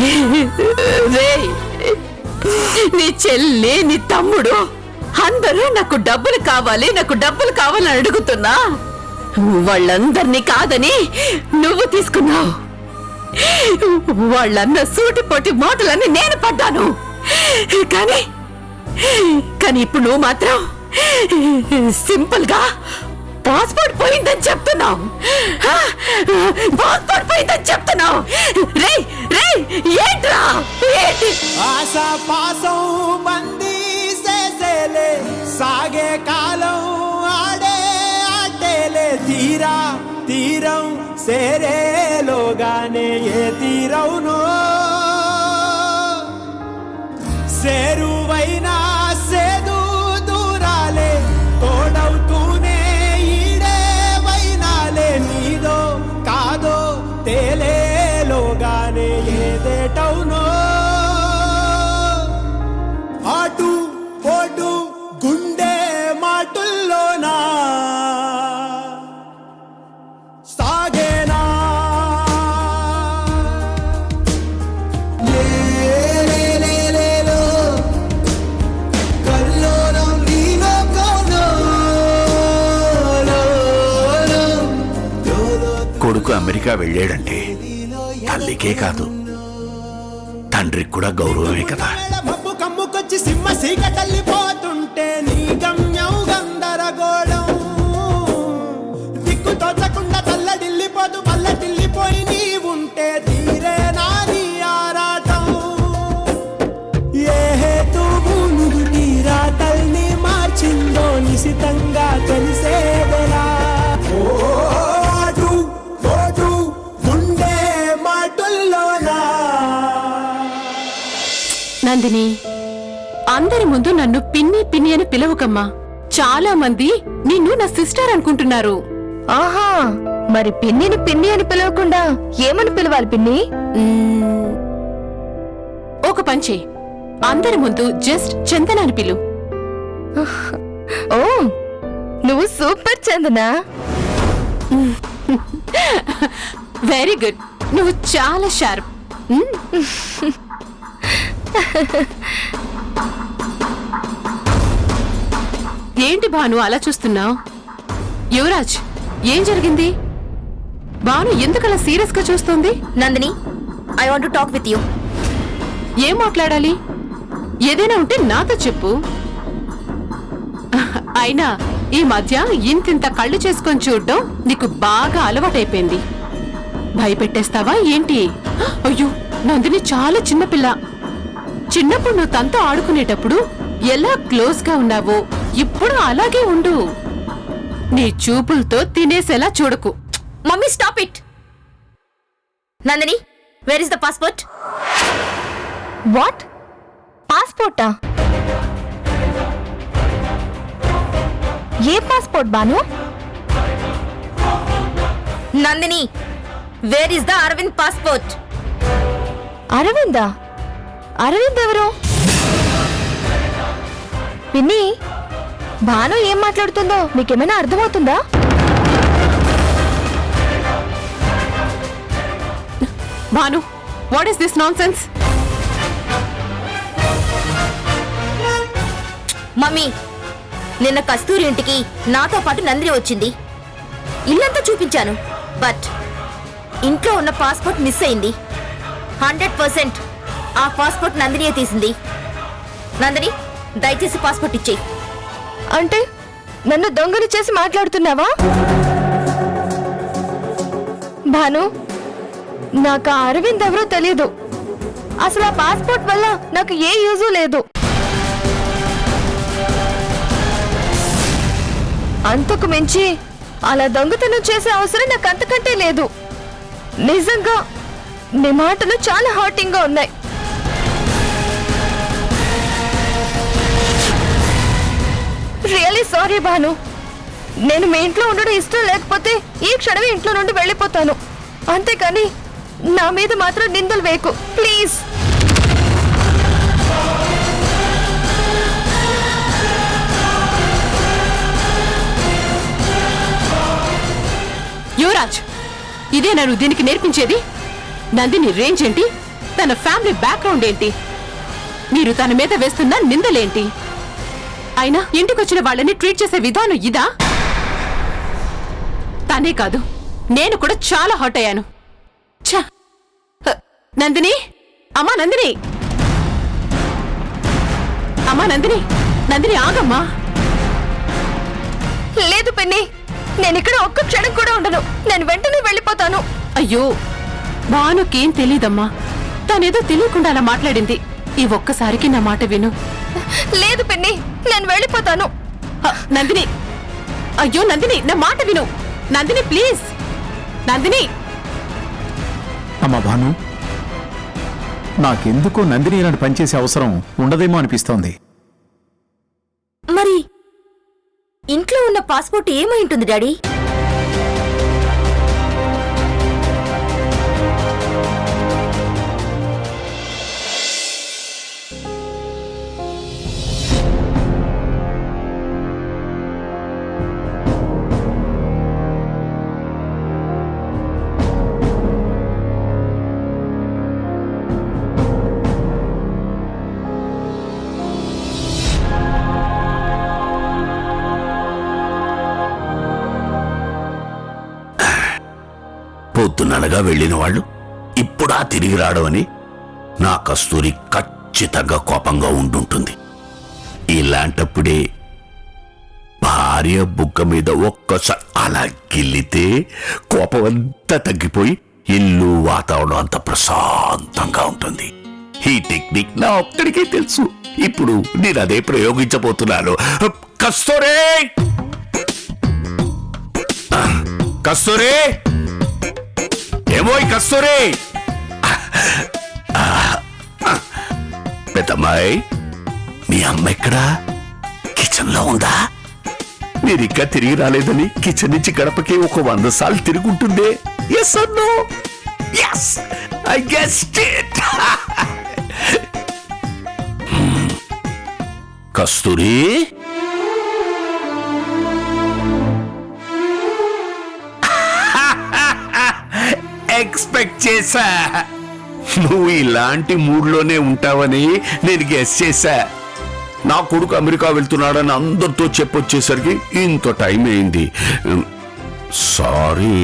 రేయ్, నీ చెల్లి నీ తమ్ముడు అందరూ నాకు డబ్బులు కావాలని అడుగుతున్నా వాళ్ళందరినీ కాదని నువ్వు తీసుకున్నావు. వాళ్ళన్న సూటిపోటి మాటలన్నీ నేను పడ్డాను. కానీ ఇప్పుడు నువ్వు మాత్రం సింపుల్ గా పాస్పోర్ట్ పోయిందని చెప్తున్నావు. రే రే ఏంట్రా ఆశా పాసం బందీ చేసేలే సాగే కాలం ఆడే ఆటేలే తీరం సేరేలోగానే ఏ తీరవునో సేరువైనా సేదు దూరాలే తోడవుతూనే ఈడే వైనాలే నీదో కాదో తేలేలోగానే ఏదేటవునో ఆటు పోటు గుండె మాటుల్లోనా సాగేనా కొడుకు అమెరికా వెళ్ళాడంటే తల్లికే కాదు తండ్రికి కూడా గౌరవమే కదా. మబ్బు కమ్ముకొచ్చి సింహ సీక తల్లిపోతుంటే నీ గమ్యం గందరగోళం దిక్కు తోచకుండా తల్లడిల్లిపోతూ పల్లటిల్లిపోయి నీ ఉంటే తీరే నాని ఆరాటం ఏ హేతువు నువ్వు తీరా తల్ని మార్చిందో నిశితంగా తెలిసేదెలా నందిని, అందరి ముందు నన్ను పిన్ని అని పిలవకమ్మా. చాలా మంది నిన్ను నా సిస్టర్ అనుకుంటున్నారు. ఆహా, మరి పిన్ని అని పిలవకుండా ఏమని పిలవాలి పిన్ని? ఒక పంచే, అందరి ముందు జస్ట్ చందన అని పిలు. ఓ, నువ్వు సూపర్ చందనా. వెరీ గుడ్, నువ్వు చాలా షార్ప్. ఏంటి భాను అలా చూస్తున్నావు? యువరాజ్, ఏం జరిగింది? భాను ఎందుకలా సీరియస్ గా చూస్తుంది? Nandini, I want to talk with you. ఏం మాట్లాడాలి? ఏదైనా ఉంటే నాతో చెప్పు. అయినా ఈ మధ్య ఇంతింత కళ్ళు చేసుకొని చూడడం నీకు బాగా అలవాటైపోయింది. భయపెట్టేస్తావా ఏంటి? అయ్యో, నందిని చాలా చిన్నపిల్ల. చిన్నప్పుడు నువ్వు తనతో ఆడుకునేటప్పుడు ఎలా క్లోజ్ గా ఉన్నావో ఇప్పుడు అలాగే ఉండు. నీ చూపులతో తినేసేలా చూడకు. Mummy, stop it. Nandini, where is the passport? What? పాస్పోర్టా? ఏ passport Bhanu? Nandini, where is the Aravind passport? అరవిందా? అరవింద్ ఎవరు? పిన్ని, భాను ఏం మాట్లాడుతుందో మీకేమైనా అర్థమవుతుందా? Bhanu, what is this nonsense? Mummy, నిన్న కస్తూరి ఇంటికి నాతో పాటు నందిని వచ్చింది. ఇల్లంతా చూపించాను, బట్ ఇంట్లో ఉన్న పాస్పోర్ట్ మిస్ అయింది. 100% ఆ పాస్పోర్ట్ నందినియే తీసింది. నందిని, దయచేసి పాస్పోర్ట్ ఇచ్చేయి. అంటే నన్ను దొంగని చేసి మాట్లాడుతున్నావా? భాను, నాకు అరవింద్ ఎవరో తెలియదు. అసలు ఆ పాస్పోర్ట్ వల్ల నాకు ఏ యూజు లేదు. అంతకు మించి అలా దొంగతనం చేసే అవసరం నాకు అంతకంటే లేదు. నిజంగా నీ మాటలు చాలా హర్టింగ్ గా ఉన్నాయి. Really sorry Bhanu. నేను మీ ఇంట్లో ఉండడం ఇష్టం లేకపోతే ఈ క్షణమే ఇంట్లో నుండి వెళ్ళిపోతాను. అంతేకాని నా మీద మాత్రం నిందలు వేయకు ప్లీజ్. యువరాజ్, ఇదే నన్ను దీనికి నేర్పించేది? నందిని రేంజ్ ఏంటి, తన ఫ్యామిలీ బ్యాక్గ్రౌండ్ ఏంటి, మీరు తన మీద వేస్తున్న నిందలేంటి, అయినా ఇంటికొచ్చిన వాళ్ళని ట్రీట్ చేసే విధానం ఇదా? తనే కాదు, నేను కూడా చాలా హర్ట్ అయ్యాను. ఛ! నందిని, అమ్మా నందిని, అమ్మా నందిని, నందిని ఆగమ్మా. లేదు పిన్ని, నేను ఇక్కడ ఒక్క క్షణం కూడా ఉండను. నేను వెంటనే వెళ్ళిపోతాను. అయ్యో, భానుకేం తెలీదమ్మా. తనేదో తెలియకుండా అలా మాట్లాడింది. ఈ ఒక్కసారికి నా మాట విను. లేదు పిన్ని, నేను వెళ్ళిపోతాను. నందిని, అయ్యో నందిని, నా మాట విను. నందిని ప్లీజ్, నందిని. అమ్మా భాను, నాకెందుకో నందిని ఇలాంటి పనిచేసే అవసరం ఉండదేమో అనిపిస్తోంది. మరి ఇంట్లో ఉన్న పాస్పోర్ట్ ఏమై ఉంటుంది డాడీ? పొద్దుననగా వెళ్ళిన వాళ్ళు ఇప్పుడా తిరిగి రావడమని నా కస్తూరి ఖచ్చితంగా కోపంగా ఉండుంటుంది. ఇలాంటప్పుడే భార్య బుగ్గ మీద ఒక్కసారి అలా గిల్లితే కోపం అంతా తగ్గిపోయి ఇల్లు వాతావరణం అంత ప్రశాంతంగా ఉంటుంది. ఈ టెక్నిక్ నా ఒక్కడికే తెలుసు. ఇప్పుడు నేను అదే ప్రయోగించబోతున్నాను. కస్తూరి, కస్తూరి, ఏమోయ్ కస్తూరి. పెద్దమ్మాయి, మీ అమ్మ ఎక్కడా? కిచెన్ లో ఉందా? మీరింకా తిరిగి రాలేదని కిచెన్ నుంచి గడపకి ఒక 100 సార్లు తిరుగుంటుందే. Yes or no? Yes, I guessed it. Kasturi, expect చేశా నువ్వు ఇలాంటి మూడ్లోనే ఉంటావని. నేను గెస్ చేశా. నా కొడుకు అమెరికా వెళ్తున్నాడని అందరితో చెప్పొచ్చేసరికి ఇంత టైం అయింది. సారీ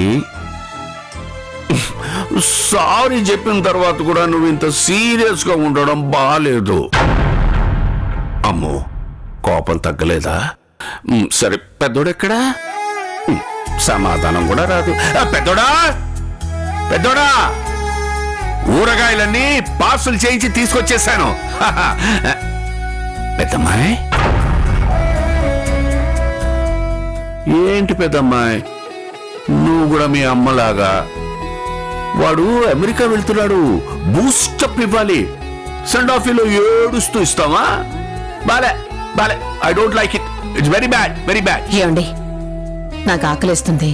సారీ చెప్పిన తర్వాత కూడా నువ్వు ఇంత సీరియస్ గా ఉండడం బాలేదు. అమ్మో, కోపం తగ్గలేదా? సరే, పెద్దోడెక్కడా? సమాధానం కూడా రాదు. పెద్దోడా, పెద్దోడా, ఊరగాయలన్నీ పార్సల్ చేయించి తీసుకొచ్చేసాను. పెద్దమ్మాయి, ఏంటి పెద్దమ్మాయి, నువ్వు కూడా మీ అమ్మలాగా? వాడు అమెరికా వెళ్తున్నాడు, బూస్టప్ ఇవ్వాలి. సెండ్ ఆఫ్ లో ఏడుస్తూ ఇస్తావా? బాలే బాలే, I don't like it. It's very bad, very bad. ఏమండి, నాకు ఆకలిస్తుంది.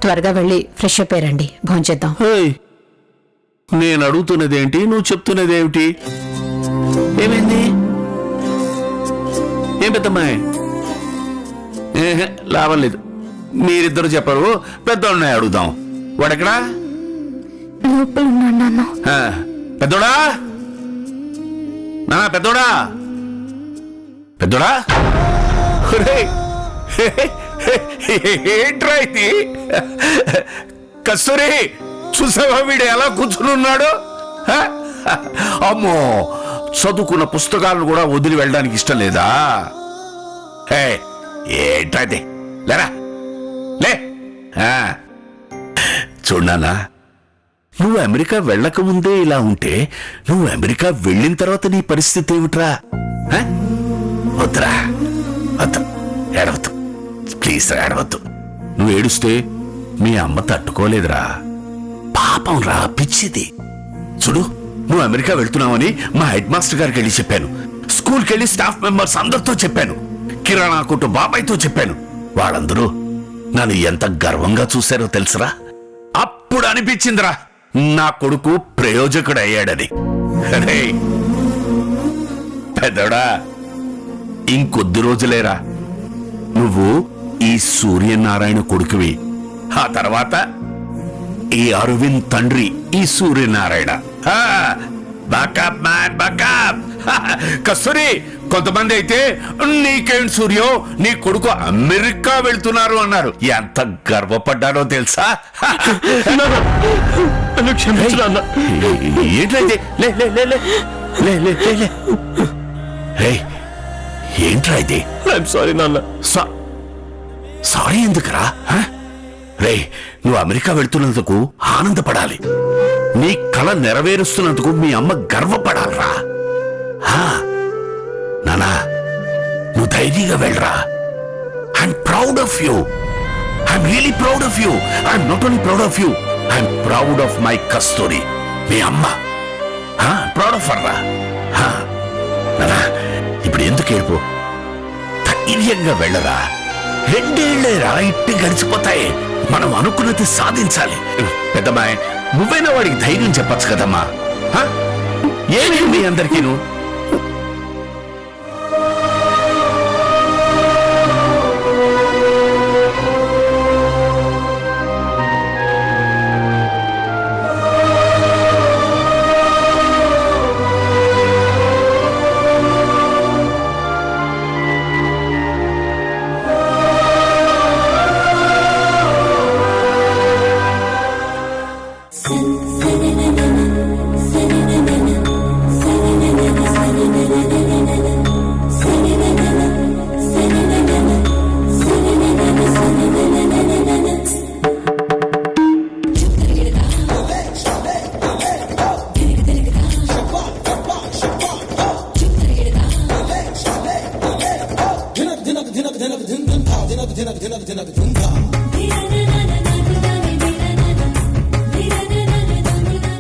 త్వరగా వెళ్ళి ఫ్రెష్ అప్ అయ్యండి, భోంచేద్దాం. నేను అడుగుతున్నదేంటి, నువ్వు చెప్తున్నదేమిటి? ఏమైంది? ఏం పెద్దమ్మాయి? లాభం లేదు, మీరిద్దరు చెప్పరు. పెద్దోడిని అడుగుదాం. వాడెక్కడా? పెద్దోడా, నా పెద్దోడా, పెద్దోడా, ఏంట్రా ఇది? కస్తూరి, చూసావా వీడు ఎలా కూర్చుని ఉన్నాడు? అమ్మో, చదువుకున్న పుస్తకాలను కూడా వదిలి వెళ్ళడానికి ఇష్టం లేదా? ఏంటది? లేరా, లే. చూడనా, నువ్వు అమెరికా వెళ్ళకముందే ఇలా ఉంటే నువ్వు అమెరికా వెళ్ళిన తర్వాత నీ పరిస్థితి ఏమిట్రా? వద్దురా, వద్దు, ఏడవద్దు, ప్లీజ్ ఏడవద్దు. నువ్వు ఏడుస్తే మీ అమ్మ తట్టుకోలేదురా. పాపం రా, పిచ్చిది. చూడు, నువ్వు అమెరికా వెళ్తున్నావని మా హెడ్ మాస్టర్ గారికి వెళ్ళి చెప్పాను. స్కూల్కి వెళ్ళి స్టాఫ్ మెంబర్స్ అందరితో చెప్పాను. కిరాణా కొట్టు బాబాయ్తో చెప్పాను. వాళ్ళందరూ నన్ను ఎంత గర్వంగా చూశారో తెలుసురా. అప్పుడు అనిపించిందిరా, నా కొడుకు ప్రయోజకుడు అయ్యాడని. పెద్దోడా, ఇంకొద్ది రోజులేరా, నువ్వు ఈ సూర్యనారాయణ కొడుకువి. ఆ తర్వాత ఈ అరవింద్ తండ్రి ఈ Suryanarayana. Buck up man buck up. Kasturi, కొంతమంది అయితే నీకేంటి సూర్యో నీ కొడుకు అమెరికా వెళ్తున్నారు అన్నారు. ఎంత గర్వపడ్డానో తెలుసా? ఏంటైతే ఏంట్రా ఇది? సారీ నాన్న. సారీ ఎందుకురా? రే, నువ్వు అమెరికా వెళ్తున్నందుకు ఆనందపడాలి. నీ కళ నెరవేరుస్తున్నందుకు మీ అమ్మ గర్వపడాలరా. నానా, నువ్వు ధైర్యంగా వెళ్ళరా. I'm proud of you. I'm really proud of you. I'm not only proud of you, I'm proud of my Kasturi, మీ అమ్మ. ప్రౌడ్ ఆఫ్ హర్ రా. నానా, ఇప్పుడు ఎందుకు ఏడుపు? ధైర్యంగా వెళ్ళరా. 2 ఏళ్లేరా ఇట్టి గడిచిపోతాయి. మనం అనుకున్నది సాధించాలి. పెద్దమ్మాయి, నువ్వైనా వాడికి ధైర్యం చెప్పచ్చు కదమ్మా. ఏమి మీ అందరికీ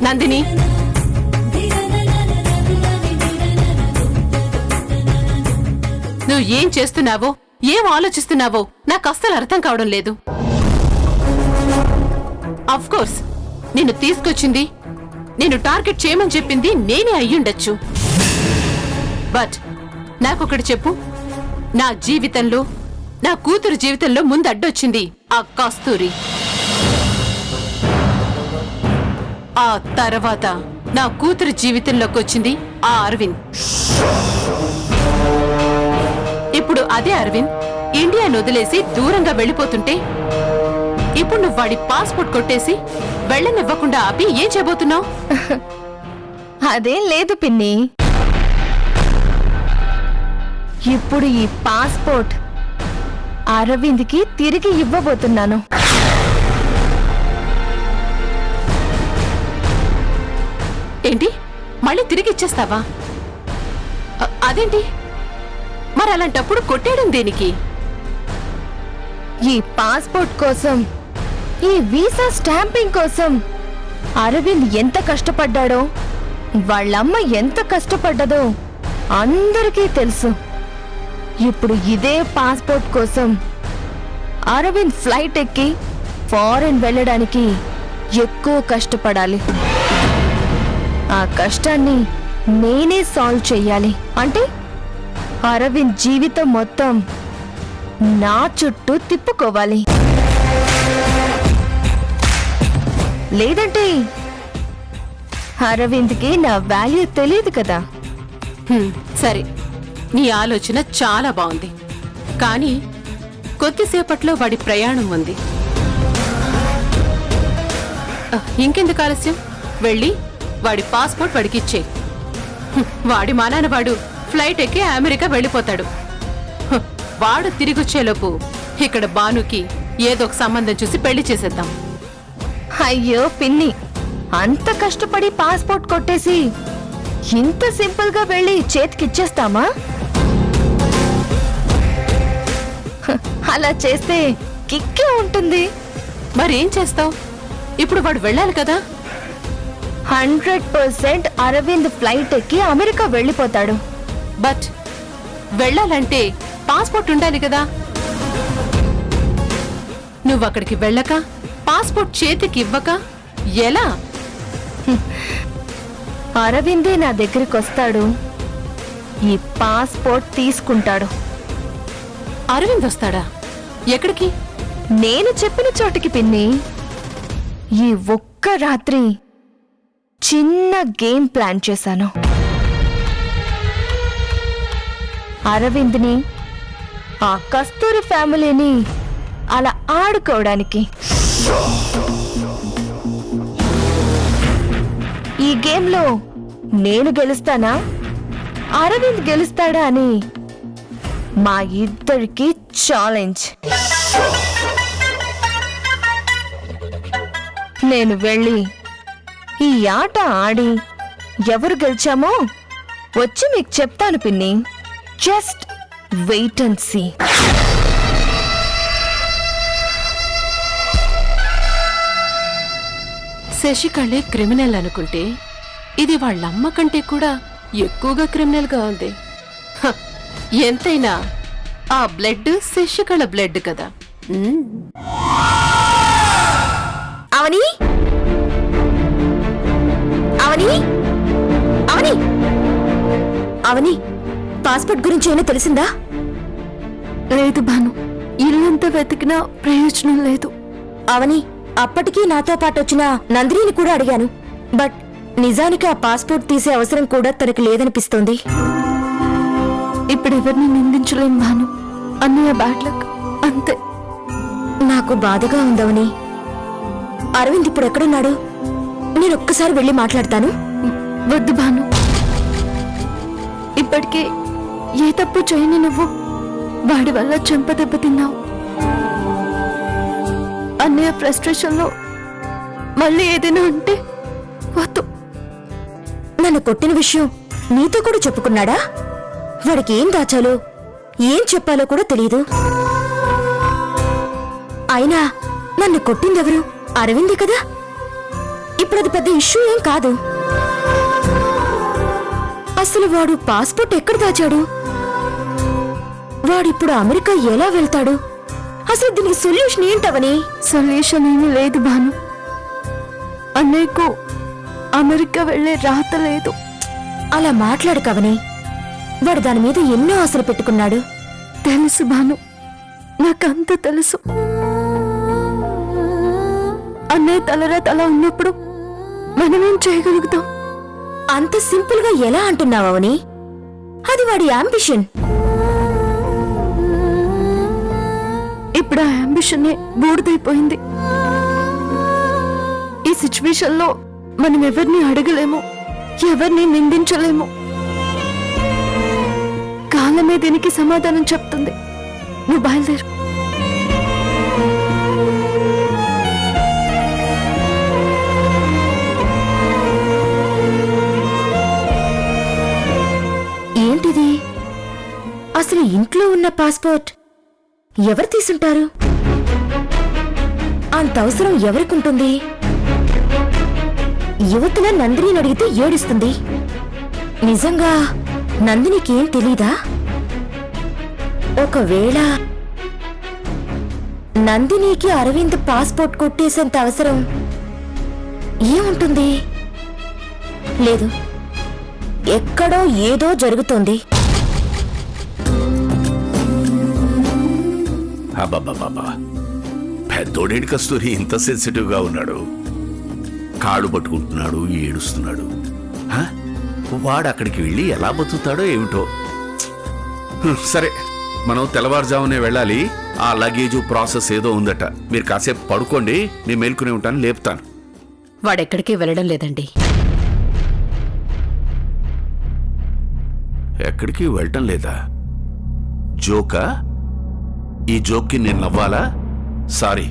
నందిని, నువ్వు ఏం చేస్తున్నావో, ఏం ఆలోచిస్తున్నావో నాకు అస్సలు అర్థం కావడం లేదు. అఫ్ కోర్స్ నిన్ను తీసుకొచ్చింది, నేను టార్గెట్ చేయమని చెప్పింది నేనే అయ్యుండొచ్చు. బట్ నాకొకటి చెప్పు, నా జీవితంలో, నా కూతురు జీవితంలో ముందు అడ్డొచ్చింది ఆ కస్తూరి. ఆ తర్వాత నా కూతురు జీవితంలోకి వచ్చింది ఆ అరవింద్. ఇప్పుడు అదే అరవింద్ ఇండియాను వదిలేసి దూరంగా వెళ్ళిపోతుంటే ఇప్పుడు నువ్వు వాడి పాస్పోర్ట్ కొట్టేసి వెళ్ళనివ్వకుండా ఆపి ఏం చేయబోతున్నావు? అదేం లేదు పిన్ని. ఇప్పుడు ఈ పాస్పోర్ట్ అరవింద్కి తిరిగి ఇవ్వబోతున్నాను. ఏంటి, మళ్ళీ తిరిగి ఇచ్చేస్తావా? అదేంటి మరి? అలాంటప్పుడు కొట్టేయడం దేనికి? ఈ పాస్పోర్ట్ కోసం, ఈ వీసా స్టాంపింగ్ కోసం అరవింద్ ఎంత కష్టపడ్డాడో, వాళ్ళమ్మ ఎంత కష్టపడ్డదో అందరికీ తెలుసు. ఇప్పుడు ఇదే పాస్పోర్ట్ కోసం అరవింద్ ఫ్లైట్ ఎక్కి ఫారెన్ వెళ్ళడానికి ఎక్కువ కష్టపడాలి. ఆ కష్టాన్ని నేనే సాల్వ్ చెయ్యాలి. అంటే అరవింద్ జీవితం మొత్తం నా చుట్టూ తిప్పుకోవాలి. లేదంటే అరవింద్కి నా వాల్యూ తెలియదు కదా. సరే, నీ ఆలోచన చాలా బాగుంది. కానీ కొద్దిసేపట్లో వాడి ప్రయాణం ఉంది. ఇంకెందుకు ఆలస్యం? వెళ్ళి వాడి పాస్పోర్ట్ వాడికి ఇచ్చే. వాడి మానాన వాడు ఫ్లైట్ ఎక్కి అమెరికా వెళ్ళిపోతాడు. వాడు తిరిగొచ్చేలోపు ఇక్కడ బానుకి ఏదో ఒక సంబంధం చూసి పెళ్లి చేసేద్దాం. అయ్యో పిన్ని, అంత కష్టపడి పాస్పోర్ట్ కొట్టేసి ఇంత సింపుల్ గా వెళ్ళి చేతికిచ్చేస్తామా? అలా చేస్తే కిక్కే ఉంటుంది. మరేం చేస్తావు? ఇప్పుడు వాడు వెళ్ళాలి కదా. 100% అరవింద్ ఫ్లైట్ ఎక్కి అమెరికా వెళ్ళిపోతాడు. బట్ వెళ్ళాలంటే పాస్పోర్ట్ ఉండాలి కదా. నువ్వు అక్కడికి వెళ్ళక పాస్పోర్ట్ చేతికి ఇవ్వక ఎలా? అరవిందే నా దగ్గరికి వస్తాడు, ఈ పాస్పోర్ట్ తీసుకుంటాడు. అరవింద్ వస్తాడా? ఎక్కడికి? నేను చెప్పిన చోటికి పిన్ని. ఈ ఒక్క రాత్రి చిన్న గేమ్ ప్లాన్ చేశాను. అరవింద్ని, ఆ కస్తూరి ఫ్యామిలీని అలా ఆడుకోవడానికి. ఈ గేమ్లో నేను గెలుస్తానా, అరవింద్ గెలుస్తాడా అని మా ఇద్దరికి ఛాలెంజ్. నేను వెళ్ళి ఈ ఆట ఆడి ఎవరు గెలిచామో వచ్చి మీకు చెప్తాను పిన్ని. Just wait and see. శశికళే క్రిమినల్ అనుకుంటే ఇది వాళ్ళమ్మ కంటే కూడా ఎక్కువగా క్రిమినల్ గా ఉంది. హ, ఎంతైనా ఆ బ్లడ్ శశికళ బ్లడ్ కదా. అవని అవని అవని అవని పాస్పోర్ట్ గురించి ఏమైనా తెలిసిందా? లేదు భాను, ఇల్లంతా వెతికినా ప్రయోజనం లేదు. అవని, అప్పటికీ నాతో పాటు వచ్చిన నందినిని కూడా అడిగాను. బట్ నిజానికి ఆ పాస్పోర్ట్ తీసే అవసరం కూడా తనకు లేదనిపిస్తోంది. ఇప్పుడెవరిని నిందించలేం భాను, అన్నయ్య బ్యాడ్ లక్ అంతే. నాకు బాధగా ఉందవని. అరవింద్ ఇప్పుడు ఎక్కడున్నాడు? నేను ఒక్కసారి వెళ్ళి మాట్లాడతాను. వద్దు భాను, ఇప్పటికే ఏ తప్పు చేయని నువ్వు వాడి వల్ల చెంప దెబ్బతిన్నావు. అన్నయ్య ఫ్రస్ట్రేషన్లో మళ్ళీ ఏదైనా ఉంటే వద్దు. నన్ను కొట్టిన విషయం నీతో కూడా చెప్పుకున్నాడా? వాడికి ఏం దాచాలో ఏం చెప్పాలో కూడా తెలియదు. అయినా నన్ను కొట్టిందెవరు? అరవిందే కదా. ఇప్పుడు అది పెద్ద ఇష్యూ ఏం కాదు. అసలు వాడు పాస్పోర్ట్ ఎక్కడ దాచాడు? వాడిప్పుడు అమెరికా ఎలా వెళ్తాడు? అసలు దీనికి సొల్యూషన్ ఏంటవని? సొల్యూషన్ ఏమీ లేదు భాను. అన్నయ్యకు అమెరికా వెళ్లే రాత లేదు. అలా మాట్లాడు కవని. వాడు దాని మీద ఎన్నో ఆశలు పెట్టుకున్నాడు. తెలుసు భాను, నాకంత తెలుసు. అన్నయ్య తలరా తల ఉన్నప్పుడు మనమేం చేయగలుగుతాం? అంత సింపుల్ గా ఎలా అంటున్నావని? అది వాడి అంబిషన్. ఇప్పుడు ఆ అంబిషనే బూడిదైపోయింది. ఈ సిచ్యువేషన్ లో మనం ఎవరిని అడగలేము, ఎవరిని నిందించలేము. కాలమే దీనికి సమాధానం చెప్తుంది. నువ్వు బయలుదేరు. ఏంటిది? అసలు ఇంట్లో ఉన్న పాస్పోర్ట్ ఎవరు తీసుంటారు? అంత అవసరం ఎవరికుంటుంది? యువతల నందిని అడిగితే ఏడుస్తుంది. నిజంగా నందినికి ఏం తెలీదా? ఒకవేళ నందినికి అరవింద్ పాస్పోర్ట్ కొట్టేసేంత అవసరం ఏముంటుంది? లేదు, ఎక్కడో ఏదో జరుగుతోంది. అబ్బబ్బబ్బబ్బా, పెద్దోడేంటి కస్తూరి ఇంత సెన్సిటివ్ గా ఉన్నాడు? కాళ్ళు పట్టుకుంటున్నాడు, ఏడుస్తున్నాడు. హ? వాడు అక్కడికి వెళ్ళి ఎలా బతుకుతాడో ఏమిటో. సరే, మనం తెల్లవారుజామునే వెళ్ళాలి. ఆ లగేజు ప్రాసెస్ ఏదో ఉందట. మీరు కాసేపు పడుకోండి, నేను మేల్కునే ఉంటాను, లేపుతాను. వాడెక్కడికి వెళ్ళడం లేదండి. ఎక్కడికి వెళ్ళటం లేదా? జోకా? ఈ జోక్కి నేను నవ్వాలా? సారీ,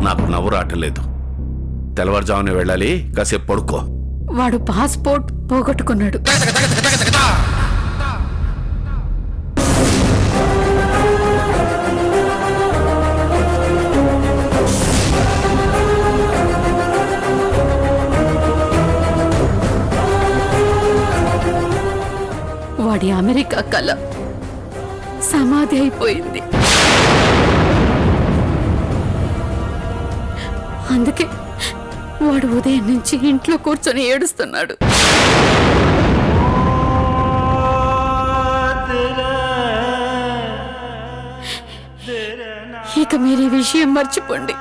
నాకు నవ్వు రావటం లేదు. తెల్లవారుజామునే వెళ్ళాలి, కాసేపు పడుకో. వాడు పాస్పోర్ట్ పోగొట్టుకున్నాడు. వాడి అమెరికా కల సమాధి అయిపోయింది. అందుకే వాడు ఉదయం నుంచి ఇంట్లో కూర్చొని ఏడుస్తున్నాడు. ఇక మీరు ఈ విషయం మర్చిపోండి.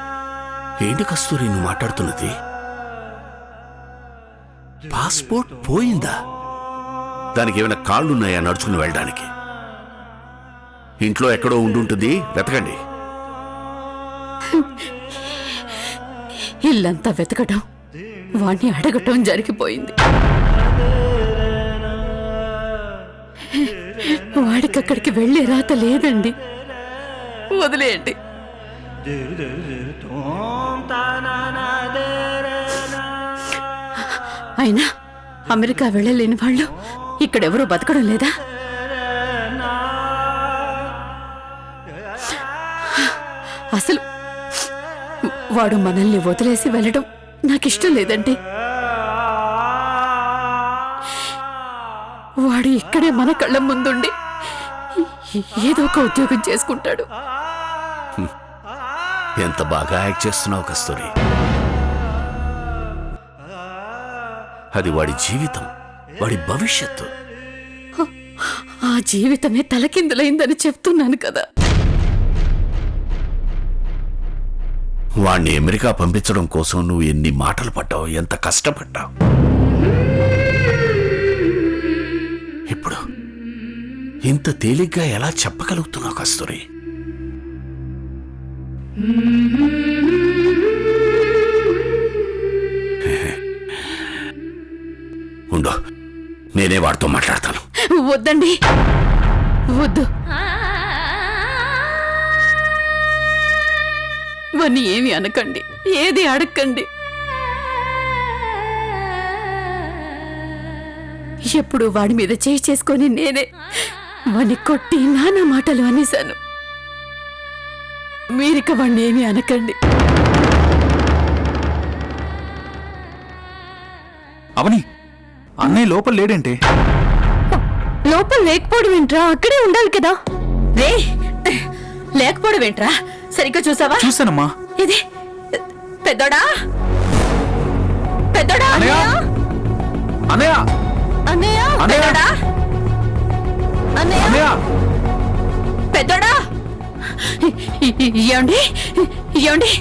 ఏంటి కస్తూరి నువ్వు మాట్లాడుతున్నది? పాస్పోర్ట్ పోయిందా? దానికి ఏమైనా కాళ్ళున్నాయా నడుచుకుని వెళ్ళడానికి? ఇంట్లో ఎక్కడో ఉండుంటుంది, వెతకండి. ఇల్లంతా వెతకటం, వాణ్ణి అడగటం జరిగిపోయింది. వాడికక్కడికి వెళ్ళే రాత లేదండి, వదిలేయండి. అయినా అమెరికా వెళ్ళలేని వాళ్ళు ఇక్కడెవరూ బతకడం లేదా? అసలు వాడు మనల్ని వదిలేసి వెళ్ళడం నాకిష్టం లేదండి. వాడు ఇక్కడే మన కళ్ళ ముందుండి ఏదో ఒక ఉద్యోగం చేసుకుంటాడు. ఎంత బాగా యాక్ట్ చేస్తున్నావు కస్తూరి. అది వాడి జీవితం, వాడి భవిష్యత్తు. ఆ జీవితమే తలకిందులైందని చెప్తున్నాను కదా. వాణ్ణి అమెరికా పంపించడం కోసం నువ్వు ఎన్ని మాటలు పడ్డావు, ఎంత కష్టపడ్డావు. ఇప్పుడు ఇంత తేలిగ్గా ఎలా చెప్పగలుగుతున్నావు కస్తూరి? ఉండు, నేనే వాడితో మాట్లాడతాను. వద్దండి, వద్దు. వాణ్ణి ఏమి అనకండి, ఏది అడగండి. ఎప్పుడు వాడి మీద చేయి చేసుకొని నేనే వాణ్ణి కొట్టి నానా మాటలు అనేశాను. మీరిక వాణ్ణి ఏమి అనకండి. అవని, అన్నయ్య లోపల లేడంటే? లోపల లేకపోవడం ఏంట్రా? అక్కడే ఉండాలి కదా. రే, లేకపోవడం ఏంట్రా? సరిగ్గా చూసావా? చూసానమ్మా. ఇది పెద్దోడా, పెద్దోడా, అన్నయ్య! అన్నయ్య! అన్నయ్య, అన్నయ్య! పెద్దోడా, అన్నయ్య, అన్నయ్య! పెద్దోడా. ఏమండి, ఏమండి,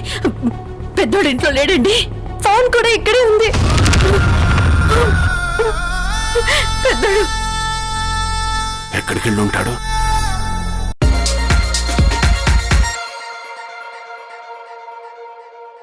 పెద్దోడు ఇంట్లో లేడండి. ఫోన్ కూడా ఇక్కడే ఉంది. ఎక్కడికి వెళ్ళి ఉంటాడు?